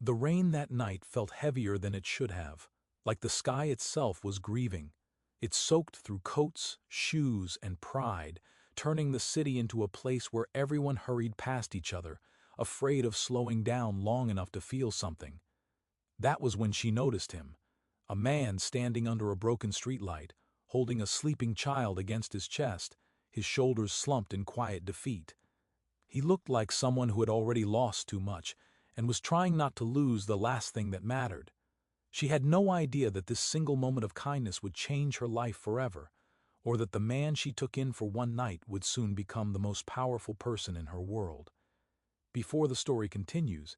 The rain that night felt heavier than it should have, like the sky itself was grieving. It soaked through coats, shoes, and pride, turning the city into a place where everyone hurried past each other, afraid of slowing down long enough to feel something. That was when she noticed him, a man standing under a broken streetlight, holding a sleeping child against his chest, his shoulders slumped in quiet defeat. He looked like someone who had already lost too much and was trying not to lose the last thing that mattered. She had no idea that this single moment of kindness would change her life forever, or that the man she took in for one night would soon become the most powerful person in her world. Before the story continues,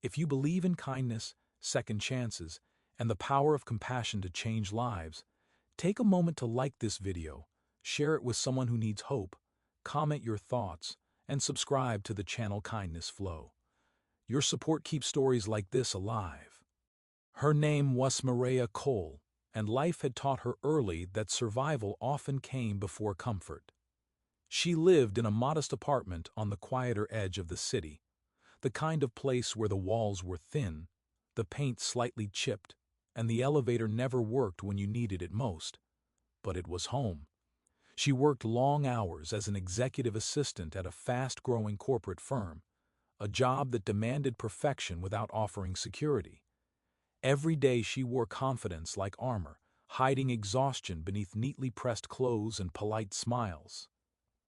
if you believe in kindness, second chances, and the power of compassion to change lives, take a moment to like this video, share it with someone who needs hope, comment your thoughts, and subscribe to the channel Kindness Flow. Your support keeps stories like this alive. Her name was Mireya Cole, and life had taught her early that survival often came before comfort. She lived in a modest apartment on the quieter edge of the city, the kind of place where the walls were thin, the paint slightly chipped, and the elevator never worked when you needed it most. But it was home. She worked long hours as an executive assistant at a fast-growing corporate firm, a job that demanded perfection without offering security. Every day she wore confidence like armor, hiding exhaustion beneath neatly pressed clothes and polite smiles.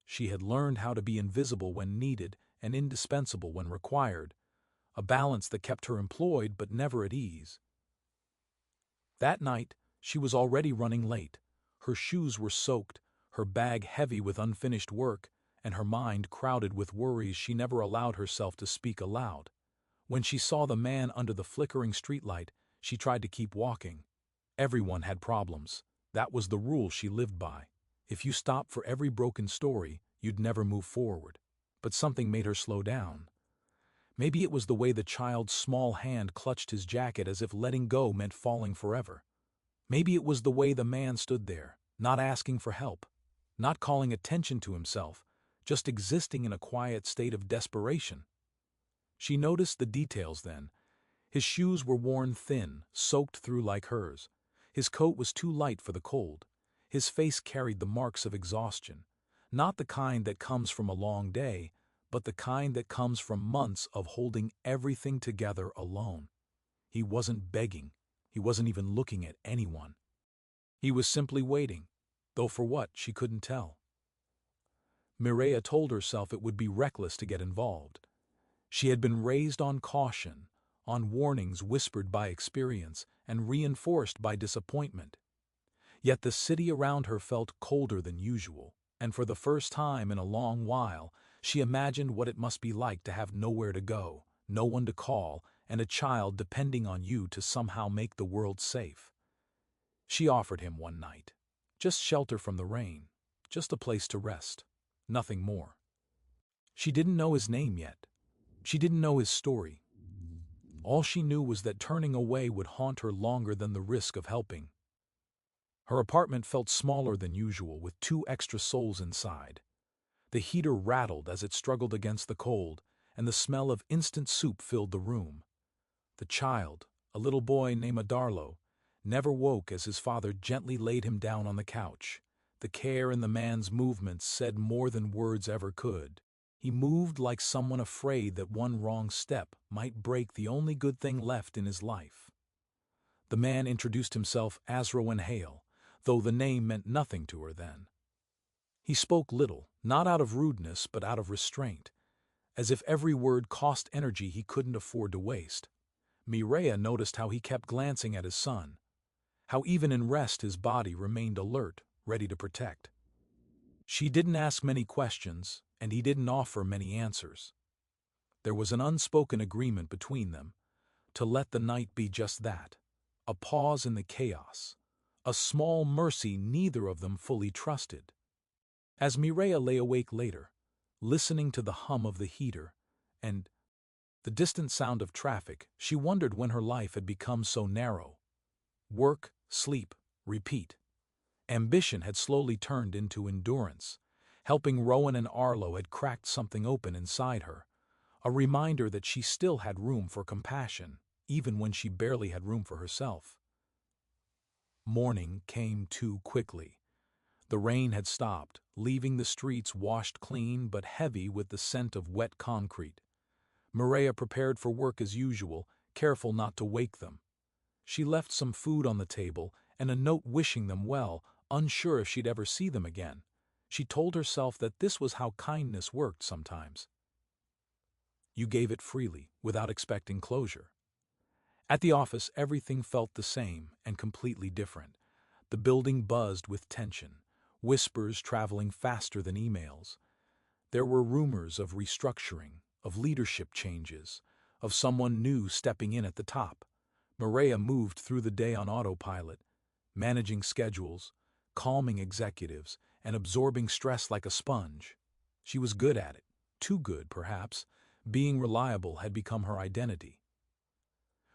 She had learned how to be invisible when needed and indispensable when required, a balance that kept her employed but never at ease. That night, she was already running late. Her shoes were soaked, her bag heavy with unfinished work, and her mind crowded with worries she never allowed herself to speak aloud. When she saw the man under the flickering streetlight, she tried to keep walking. Everyone had problems. That was the rule she lived by. If you stopped for every broken story, you'd never move forward. But something made her slow down. Maybe it was the way the child's small hand clutched his jacket as if letting go meant falling forever. Maybe it was the way the man stood there, not asking for help, not calling attention to himself, just existing in a quiet state of desperation. She noticed the details then. His shoes were worn thin, soaked through like hers. His coat was too light for the cold. His face carried the marks of exhaustion, not the kind that comes from a long day, but the kind that comes from months of holding everything together alone. He wasn't begging. He wasn't even looking at anyone. He was simply waiting, though for what, she couldn't tell. Mireya told herself it would be reckless to get involved. She had been raised on caution, on warnings whispered by experience and reinforced by disappointment. Yet the city around her felt colder than usual, and for the first time in a long while, she imagined what it must be like to have nowhere to go, no one to call, and a child depending on you to somehow make the world safe. She offered him one night. Just shelter from the rain, just a place to rest, nothing more. She didn't know his name yet. She didn't know his story. All she knew was that turning away would haunt her longer than the risk of helping. Her apartment felt smaller than usual, with 2 extra souls inside. The heater rattled as it struggled against the cold, and the smell of instant soup filled the room. The child, a little boy named Adarlo, never woke as his father gently laid him down on the couch. The care in the man's movements said more than words ever could. He moved like someone afraid that one wrong step might break the only good thing left in his life. The man introduced himself as Rowan Hale, though the name meant nothing to her then. He spoke little, not out of rudeness but out of restraint, as if every word cost energy he couldn't afford to waste. Mireya noticed how he kept glancing at his son, how even in rest his body remained alert, ready to protect. She didn't ask many questions, and he didn't offer many answers. There was an unspoken agreement between them, to let the night be just that, a pause in the chaos, a small mercy neither of them fully trusted. As Mireya lay awake later, listening to the hum of the heater and the distant sound of traffic, she wondered when her life had become so narrow. Work, sleep, repeat. Ambition had slowly turned into endurance. Helping Rowan and Arlo had cracked something open inside her, a reminder that she still had room for compassion, even when she barely had room for herself. Morning came too quickly. The rain had stopped, leaving the streets washed clean but heavy with the scent of wet concrete. Maria prepared for work as usual, careful not to wake them. She left some food on the table and a note wishing them well, unsure if she'd ever see them again. She told herself that this was how kindness worked sometimes. You gave it freely, without expecting closure. At the office, everything felt the same and completely different. The building buzzed with tension, whispers traveling faster than emails. There were rumors of restructuring, of leadership changes, of someone new stepping in at the top. Maria moved through the day on autopilot, managing schedules, calming executives, and absorbing stress like a sponge. She was good at it, too good, perhaps. Being reliable had become her identity.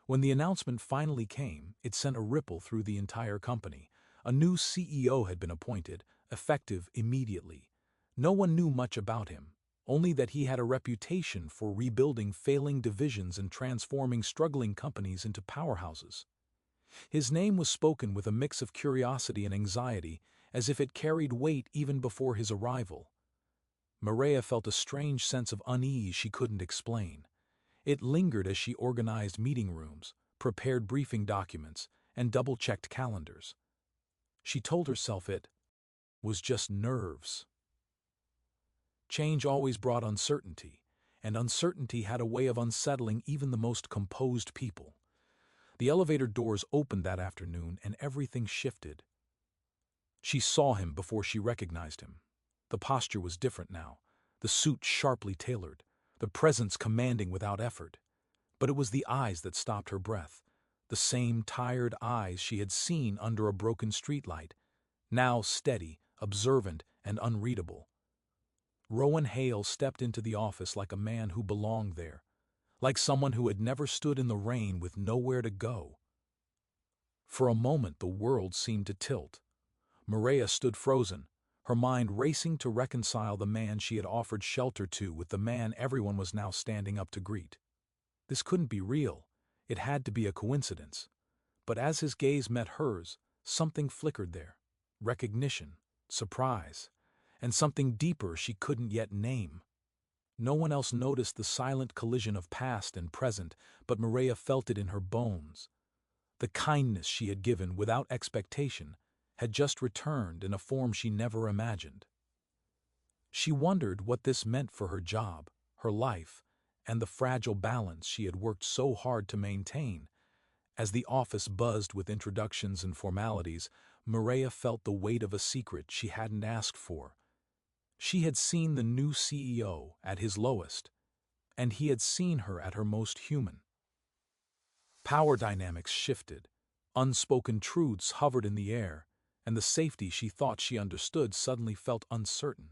When the announcement finally came, it sent a ripple through the entire company. A new CEO had been appointed, effective immediately. No one knew much about him, only that he had a reputation for rebuilding failing divisions and transforming struggling companies into powerhouses. His name was spoken with a mix of curiosity and anxiety, as if it carried weight even before his arrival. Maria felt a strange sense of unease she couldn't explain. It lingered as she organized meeting rooms, prepared briefing documents, and double-checked calendars. She told herself it was just nerves. Change always brought uncertainty, and uncertainty had a way of unsettling even the most composed people. The elevator doors opened that afternoon and everything shifted. She saw him before she recognized him. The posture was different now, the suit sharply tailored, the presence commanding without effort. But it was the eyes that stopped her breath, the same tired eyes she had seen under a broken streetlight, now steady, observant, and unreadable. Rowan Hale stepped into the office like a man who belonged there, like someone who had never stood in the rain with nowhere to go. For a moment the world seemed to tilt. Maria stood frozen, her mind racing to reconcile the man she had offered shelter to with the man everyone was now standing up to greet. This couldn't be real. It had to be a coincidence. But as his gaze met hers, something flickered there. Recognition, surprise, and something deeper she couldn't yet name. No one else noticed the silent collision of past and present, but Maria felt it in her bones. The kindness she had given without expectation had just returned in a form she never imagined. She wondered what this meant for her job, her life, and the fragile balance she had worked so hard to maintain. As the office buzzed with introductions and formalities, Maria felt the weight of a secret she hadn't asked for. She had seen the new CEO at his lowest, and he had seen her at her most human. Power dynamics shifted, unspoken truths hovered in the air, and the safety she thought she understood suddenly felt uncertain.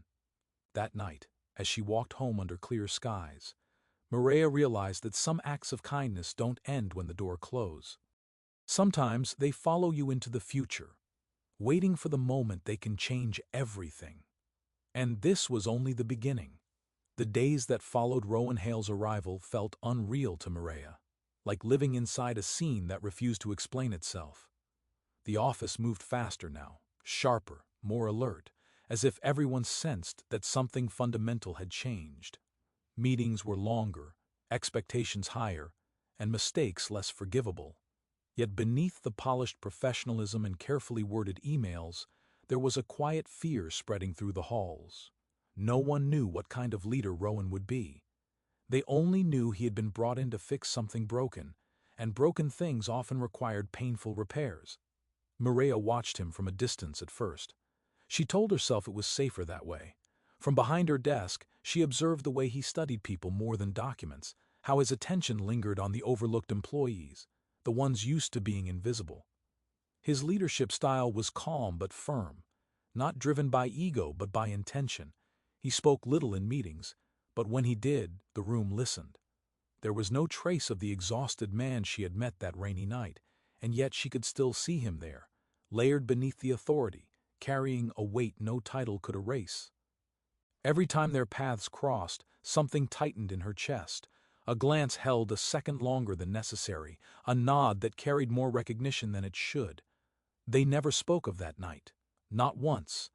That night, as she walked home under clear skies, Maria realized that some acts of kindness don't end when the door closes. Sometimes they follow you into the future, waiting for the moment they can change everything. And this was only the beginning. The days that followed Rowan Hale's arrival felt unreal to Maria, like living inside a scene that refused to explain itself. The office moved faster now, sharper, more alert, as if everyone sensed that something fundamental had changed. Meetings were longer, expectations higher, and mistakes less forgivable. Yet beneath the polished professionalism and carefully worded emails, there was a quiet fear spreading through the halls. No one knew what kind of leader Rowan would be. They only knew he had been brought in to fix something broken, and broken things often required painful repairs. Maria watched him from a distance at first. She told herself it was safer that way. From behind her desk, she observed the way he studied people more than documents, how his attention lingered on the overlooked employees, the ones used to being invisible. His leadership style was calm but firm, not driven by ego but by intention. He spoke little in meetings, but when he did, the room listened. There was no trace of the exhausted man she had met that rainy night, and yet she could still see him there, layered beneath the authority, carrying a weight no title could erase. Every time their paths crossed, something tightened in her chest, A glance held a second longer than necessary, a nod that carried more recognition than it should. They never spoke of that night. Not once.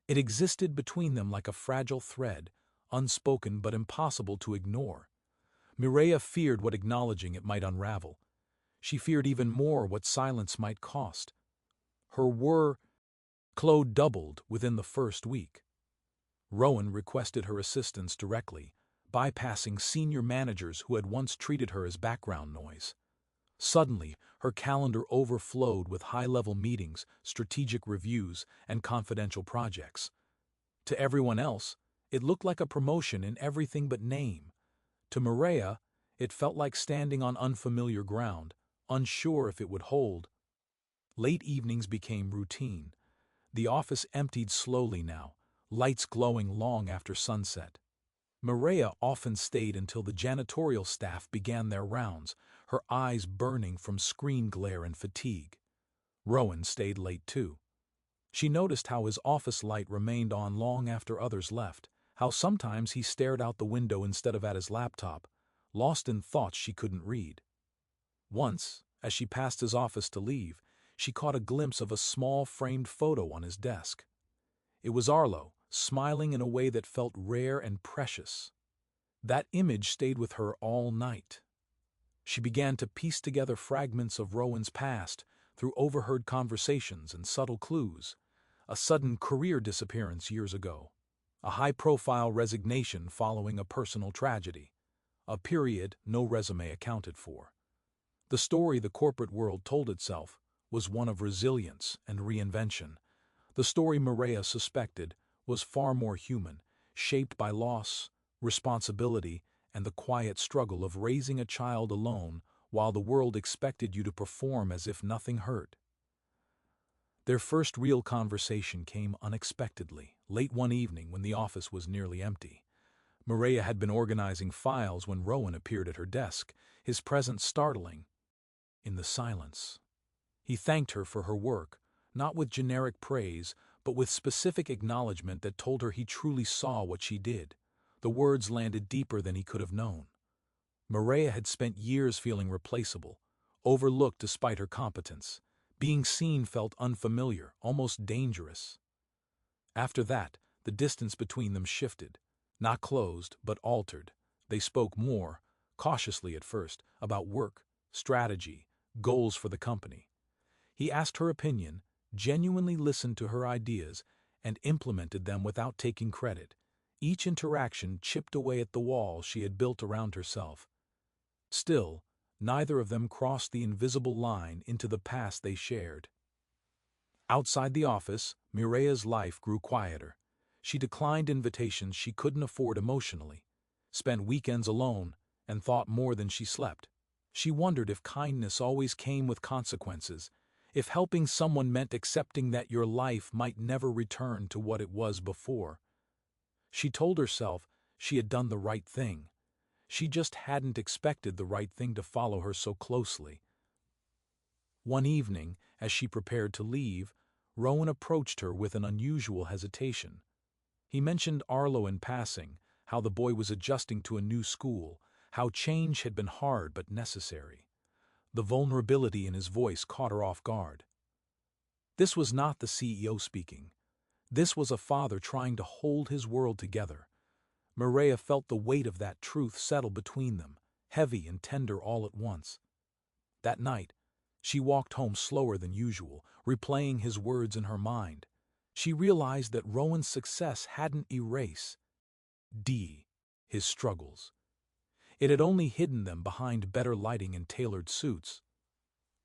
It existed between them like a fragile thread, unspoken but impossible to ignore. Mireia feared what acknowledging it might unravel. She feared even more what silence might cost. Her workload doubled within the first week. Rowan requested her assistance directly, bypassing senior managers who had once treated her as background noise. Suddenly, her calendar overflowed with high-level meetings, strategic reviews, and confidential projects. To everyone else, it looked like a promotion in everything but name. To Mireia, it felt like standing on unfamiliar ground, unsure if it would hold. Late evenings became routine. The office emptied slowly now, lights glowing long after sunset. Mireia often stayed until the janitorial staff began their rounds, her eyes burning from screen glare and fatigue. Rowan stayed late too. She noticed how his office light remained on long after others left, how sometimes he stared out the window instead of at his laptop, lost in thoughts she couldn't read. Once, as she passed his office to leave, she caught a glimpse of a small framed photo on his desk. It was Arlo, smiling in a way that felt rare and precious. That image stayed with her all night. She began to piece together fragments of Rowan's past through overheard conversations and subtle clues. A sudden career disappearance years ago. A high-profile resignation following a personal tragedy. A period no resume accounted for. The story the corporate world told itself was one of resilience and reinvention. The story Mireia suspected was far more human, shaped by loss, responsibility, and the quiet struggle of raising a child alone while the world expected you to perform as if nothing hurt. Their first real conversation came unexpectedly, late one evening when the office was nearly empty. Mireia had been organizing files when Rowan appeared at her desk, his presence startling. In the silence, he thanked her for her work, not with generic praise, but with specific acknowledgement that told her he truly saw what she did. The words landed deeper than he could have known. Mireia had spent years feeling replaceable, overlooked despite her competence. Being seen felt unfamiliar, almost dangerous. After that, the distance between them shifted. Not closed, but altered. They spoke more, cautiously at first, about work, strategy, goals for the company. He asked her opinion, genuinely listened to her ideas, and implemented them without taking credit. Each interaction chipped away at the wall she had built around herself. Still, neither of them crossed the invisible line into the past they shared. Outside the office, Mireia's life grew quieter. She declined invitations she couldn't afford emotionally, spent weekends alone, and thought more than she slept. She wondered if kindness always came with consequences, if helping someone meant accepting that your life might never return to what it was before. She told herself she had done the right thing. She just hadn't expected the right thing to follow her so closely. One evening, as she prepared to leave, Rowan approached her with an unusual hesitation. He mentioned Arlo in passing, how the boy was adjusting to a new school, how change had been hard but necessary. The vulnerability in his voice caught her off guard. This was not the CEO speaking. This was a father trying to hold his world together. Mireia felt the weight of that truth settle between them, heavy and tender all at once. That night, she walked home slower than usual, replaying his words in her mind. She realized that Rowan's success hadn't erased his struggles. It had only hidden them behind better lighting and tailored suits.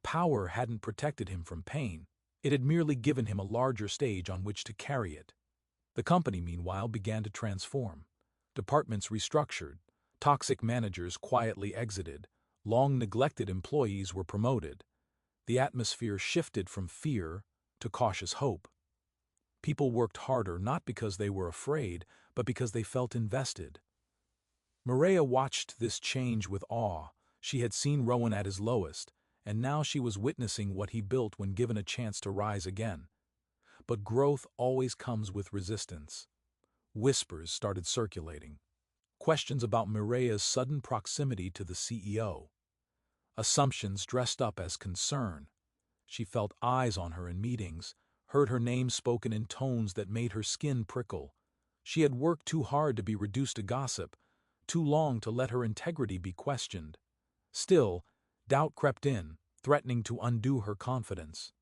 Power hadn't protected him from pain. It had merely given him a larger stage on which to carry it. The company, meanwhile, began to transform. Departments restructured, toxic managers quietly exited, long-neglected employees were promoted. The atmosphere shifted from fear to cautious hope. People worked harder not because they were afraid, but because they felt invested. Mireia watched this change with awe. She had seen Rowan at his lowest, and now she was witnessing what he built when given a chance to rise again. But growth always comes with resistance. Whispers started circulating. questions about Mireya's sudden proximity to the CEO, assumptions dressed up as concern. She felt eyes on her in meetings, heard her name spoken in tones that made her skin prickle. She had worked too hard to be reduced to gossip, too long to let her integrity be questioned. Still, doubt crept in, threatening to undo her confidence.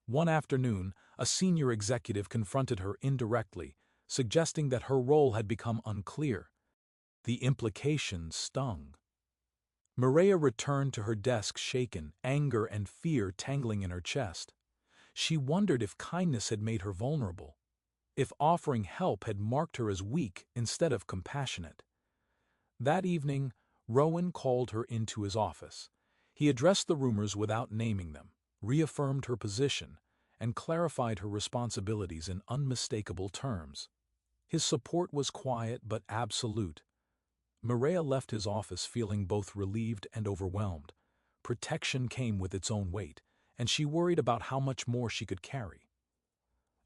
One afternoon, a senior executive confronted her indirectly, suggesting that her role had become unclear. The implications stung. Mireya returned to her desk shaken, anger and fear tangling in her chest. She wondered if kindness had made her vulnerable, if offering help had marked her as weak instead of compassionate. That evening, Rowan called her into his office. He addressed the rumors without naming them, reaffirmed her position, and clarified her responsibilities in unmistakable terms. His support was quiet but absolute. Mireya left his office feeling both relieved and overwhelmed. Protection came with its own weight, and she worried about how much more she could carry.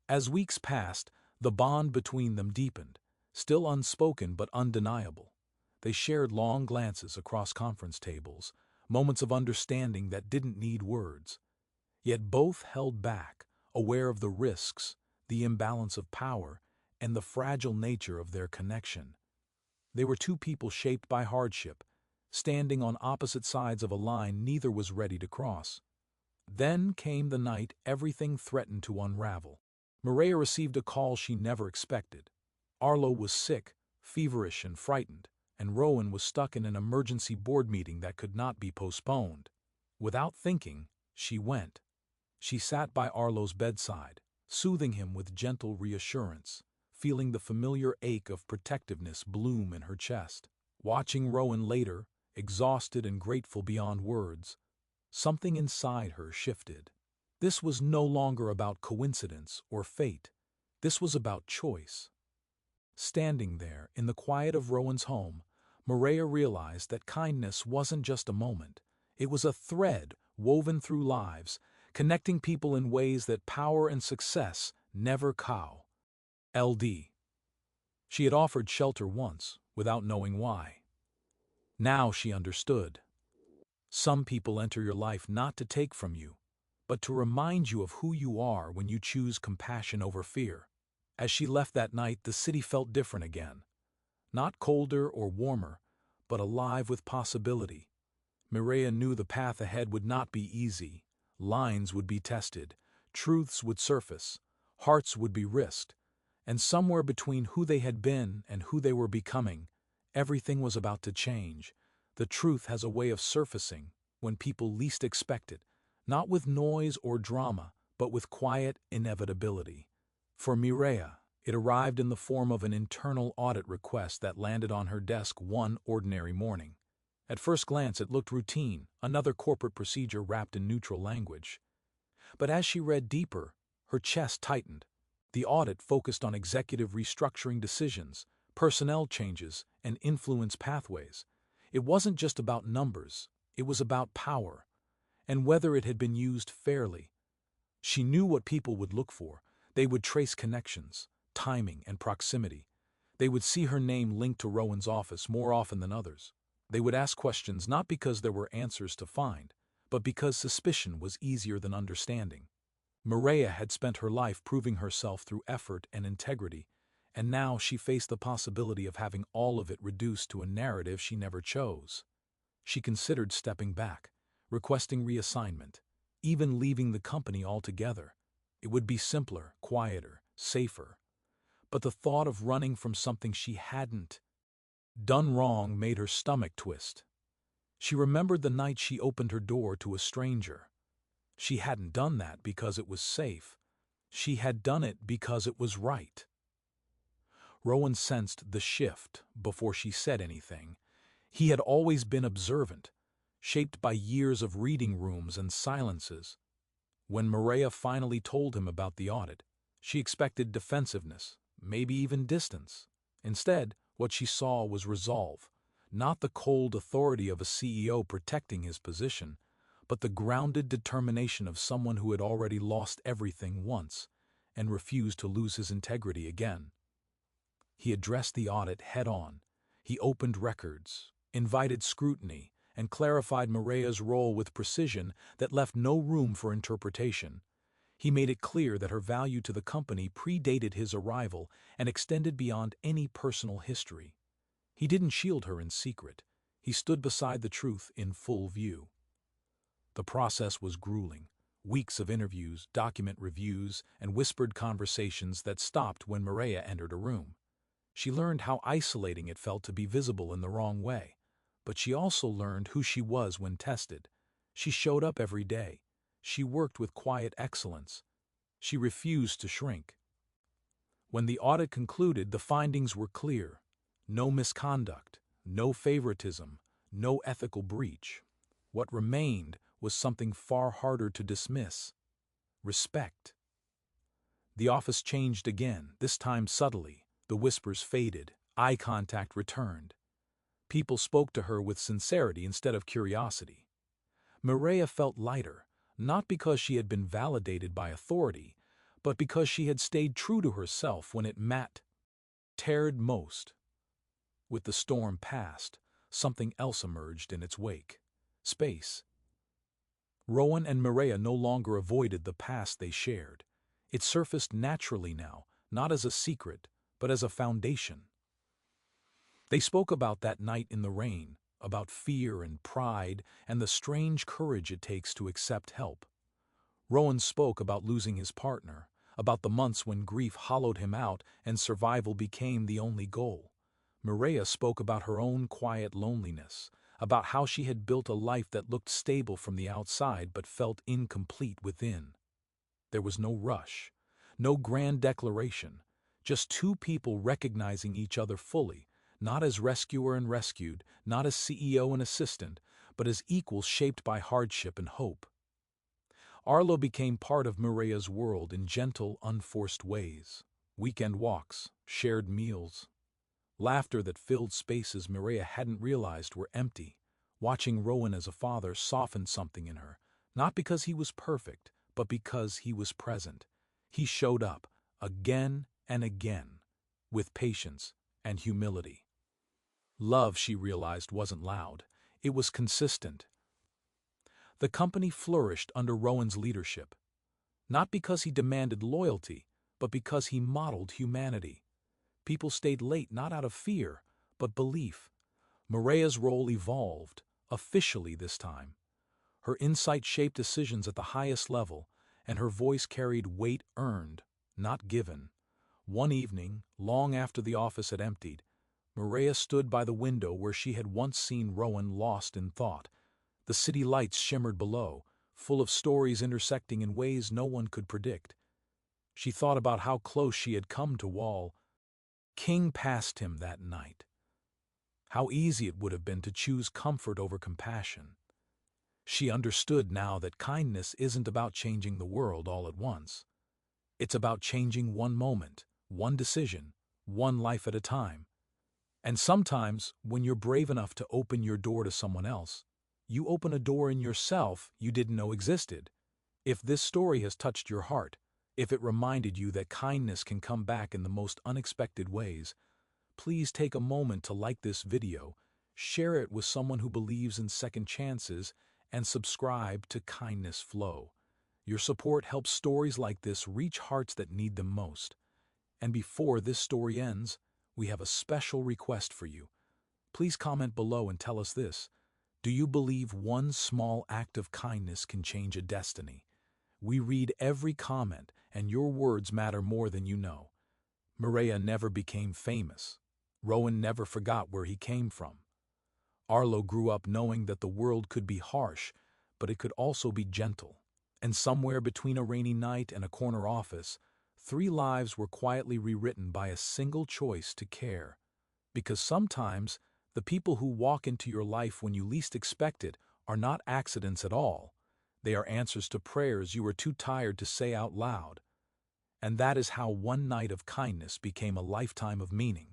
As weeks passed, the bond between them deepened, still unspoken but undeniable. They shared long glances across conference tables, moments of understanding that didn't need words. Yet both held back, aware of the risks, the imbalance of power, and the fragile nature of their connection. They were two people shaped by hardship, standing on opposite sides of a line neither was ready to cross. Then came the night everything threatened to unravel. Mireya received a call she never expected. Arlo was sick, feverish and frightened, and Rowan was stuck in an emergency board meeting that could not be postponed. Without thinking, she went. She sat by Arlo's bedside, soothing him with gentle reassurance, feeling the familiar ache of protectiveness bloom in her chest. Watching Rowan later, exhausted and grateful beyond words, something inside her shifted. This was no longer about coincidence or fate. This was about choice. Standing there in the quiet of Rowan's home, Mireya realized that kindness wasn't just a moment. It was a thread woven through lives, connecting people in ways that power and success never cow. LD. She had offered shelter once, without knowing why. Now she understood. Some people enter your life not to take from you, but to remind you of who you are when you choose compassion over fear. As she left that night, the city felt different again. Not colder or warmer, but alive with possibility. Mireya knew the path ahead would not be easy. Lines would be tested, truths would surface, hearts would be risked. And somewhere between who they had been and who they were becoming, everything was about to change. The truth has a way of surfacing when people least expect it, not with noise or drama, but with quiet inevitability. For Mireya, it arrived in the form of an internal audit request that landed on her desk one ordinary morning. At first glance it looked routine, another corporate procedure wrapped in neutral language. But as she read deeper, her chest tightened. The audit focused on executive restructuring decisions, personnel changes, and influence pathways. It wasn't just about numbers, it was about power, and whether it had been used fairly. She knew what people would look for. They would trace connections, timing, and proximity. They would see her name linked to Rowan's office more often than others. They would ask questions not because there were answers to find, but because suspicion was easier than understanding. Mireya had spent her life proving herself through effort and integrity, and now she faced the possibility of having all of it reduced to a narrative she never chose. She considered stepping back, requesting reassignment, even leaving the company altogether. It would be simpler, quieter, safer. But the thought of running from something she hadn't done wrong made her stomach twist. She remembered the night she opened her door to a stranger. She hadn't done that because it was safe. She had done it because it was right. Rowan sensed the shift before she said anything. He had always been observant, shaped by years of reading rooms and silences. When Mireya finally told him about the audit, she expected defensiveness, maybe even distance. Instead, what she saw was resolve, not the cold authority of a CEO protecting his position, but the grounded determination of someone who had already lost everything once and refused to lose his integrity again. He addressed the audit head-on, He opened records, invited scrutiny, and clarified Mireya's role with precision that left no room for interpretation. He made it clear that her value to the company predated his arrival and extended beyond any personal history. He didn't shield her in secret. He stood beside the truth in full view. The process was grueling. Weeks of interviews, document reviews, and whispered conversations that stopped when Mireya entered a room. She learned how isolating it felt to be visible in the wrong way. But she also learned who she was when tested. She showed up every day. She worked with quiet excellence. She refused to shrink. When the audit concluded, the findings were clear. No misconduct, no favoritism, no ethical breach. What remained was something far harder to dismiss: respect. The office changed again, this time subtly. The whispers faded, eye contact returned. People spoke to her with sincerity instead of curiosity. Mireya felt lighter, not because she had been validated by authority, but because she had stayed true to herself when it mattered most. With the storm past, something else emerged in its wake: space. Rowan and Mireya no longer avoided the past they shared. It surfaced naturally now, not as a secret, but as a foundation. They spoke about that night in the rain, about fear and pride and the strange courage it takes to accept help. Rowan spoke about losing his partner, about the months when grief hollowed him out and survival became the only goal. Mireya spoke about her own quiet loneliness, about how she had built a life that looked stable from the outside but felt incomplete within. There was no rush, no grand declaration, just two people recognizing each other fully, not as rescuer and rescued, not as CEO and assistant, but as equals shaped by hardship and hope. Arlo became part of Mireya's world in gentle, unforced ways. Weekend walks, shared meals, laughter that filled spaces Mireya hadn't realized were empty. Watching Rowan as a father softened something in her, not because he was perfect, but because he was present. He showed up, again and again, with patience and humility. Love, she realized, wasn't loud. It was consistent. The company flourished under Rowan's leadership, not because he demanded loyalty, but because he modeled humanity. People stayed late not out of fear, but belief. Mireya's role evolved, officially this time. Her insight shaped decisions at the highest level, and her voice carried weight earned, not given. One evening, long after the office had emptied, Mireya stood by the window where she had once seen Rowan lost in thought. The city lights shimmered below, full of stories intersecting in ways no one could predict. She thought about how close she had come to Wall King past him that night. How easy it would have been to choose comfort over compassion. She understood now that kindness isn't about changing the world all at once. It's about changing one moment, one decision, one life at a time. And sometimes, when you're brave enough to open your door to someone else, you open a door in yourself you didn't know existed. If this story has touched your heart, if it reminded you that kindness can come back in the most unexpected ways, please take a moment to like this video, share it with someone who believes in second chances, and subscribe to Kindness Flow. Your support helps stories like this reach hearts that need them most. And before this story ends, we have a special request for you. Please comment below and tell us this: do you believe one small act of kindness can change a destiny? We read every comment, and your words matter more than you know. Mireya never became famous. Rowan never forgot where he came from. Arlo grew up knowing that the world could be harsh, but it could also be gentle. And somewhere between a rainy night and a corner office, 3 lives were quietly rewritten by a single choice to care. Because sometimes, the people who walk into your life when you least expect it are not accidents at all. They are answers to prayers you were too tired to say out loud. And that is how one night of kindness became a lifetime of meaning.